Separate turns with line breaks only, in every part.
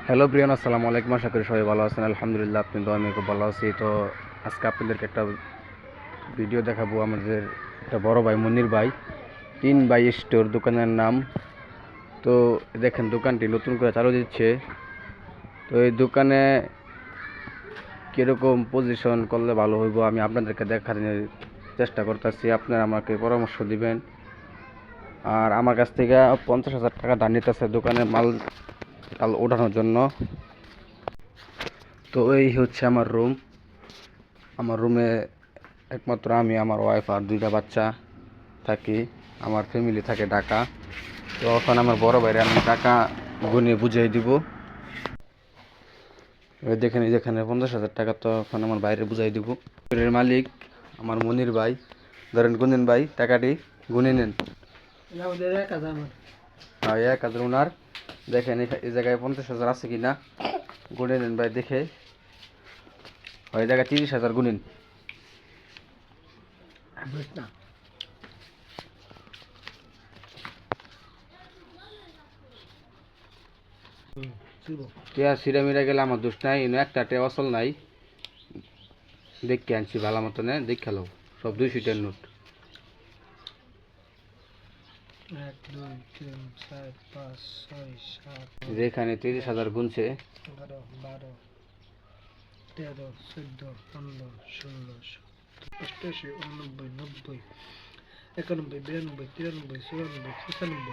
Hello Priyan, আসসালামু আলাইকুম। আশা করি সবাই ভালো আছেন। আলহামদুলিল্লাহ, আপনি তো আমি খুব ভালো আছি। তো আজকে আপনাদেরকে একটা ভিডিও দেখাবো। আমাদের একটা বড় ভাই মনির ভাই 3 বাই স্টোর দোকানের নাম। তো দেখেন, দোকানটি নতুন করে চালু দিচ্ছে। তো এই দোকানে কীরকম পজিশন করলে ভালো হইব আমি আপনাদেরকে দেখানোর চেষ্টা করতেছি। আপনারা আমাকে পরামর্শ দিবেন। আর আমার কাছ থেকে 50,000 টাকা ধার নিতেছে দোকানের মাল ওঠানোর জন্য। তো এই হচ্ছে আমার রুম। আমার রুমে একমাত্র আমি, আমার ওয়াইফ আর 2টা বাচ্চা থাকি। আমার ফ্যামিলি থাকে ঢাকা। তো এখন আমার বড় ভাইরে আমি টাকা গুনে বুঝিয়ে দিব। এবার দেখেন, যেখানে 50,000 টাকা, তো এখন আমার বাইরে বুঝাই দিব। এর মালিক আমার মনির ভাই। ধরেন, গুনেন ভাই, টাকাটি গুনে নেন। হ্যাঁ, 1,000 ওনার। দেখেন এই জায়গায় 50,000 আছে কিনা গুনে নেন ভাই, দেখে। ওই জায়গায় 30,000 গুনেন। টিয়া সিরা মিরা গেলে আমার দোষ নাই, একটা টিয়া অসল নাই। দেখে আনছি ভালো মতনে, দেখ খেলো। সব 200 টাকার নোট।
1 2 3 4 5 6 7
যেখানে 30,000 গুনছে।
11 12 13 14 15 16 17 88 89 90 91 92 93 94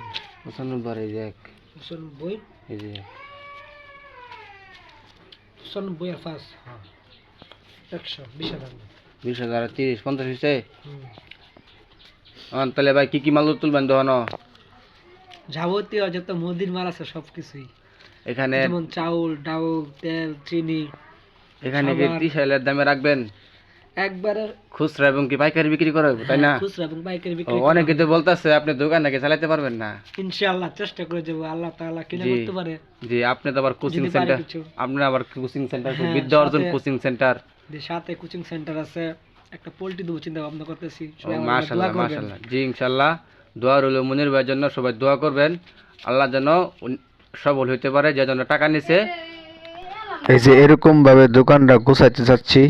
95 এই যে এক,
95
এই যে
95 আর 5 হ্যাঁ 100 20,000
20,000 আর 30 50 হয়েছে। তাহলে ভাই কি কি মাল তুলবেন দোকানো?
যাবতীয় যত মুদির মাল আছে সবকিছুই,
এখানে
যেমন চাউল ডাউল তেল চিনি।
এখানে কি
খাবার
30,000 দামে রাখবেন?
একবারে
খুচরা এবং কি পাইকারি বিক্রি করা হবে, তাই না?
খুচরা এবং পাইকারি
ও,
বিক্রি করা
অনেকে তো
হবে।
বলতেছে আপনি দোকান নাকি চালাতে পারবেন না।
ইনশাআল্লাহ চেষ্টা করে যাব, আল্লাহ তাআলা কিনা
জি
করতে পারে।
জি, আপনি তো আবার কোচিং
যদি পারে
সেন্টার,
কিছু।
আপনি আবার কোচিং সেন্টার,
হ্যাঁ,
বিদ্যা অর্জন
সাথে
কোচিং সেন্টার।
সাথে কোচিং সেন্টার আছে, একটা পোল্ট্রি দেবো চিন্তা ভাবনা করতেছি।
ও
সবাই আমার জন্য দোয়া
মাশাআল্লাহ
করবেন।
মাশাআল্লাহ। জি ইনশাআল্লাহ, দোয়া রইল মনির ভাইয়ের জন্য। সবাই দোয়া করবেন, আল্লাহ যেন সবল হইতে পারে, যে জন্য টাকা নিছে। এই যে এরকম ভাবে দোকানটা গুছাইতে চাচ্ছি।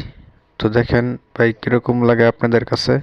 তো দেখেন ভাই, কিরকম লাগে আপনাদের কাছে।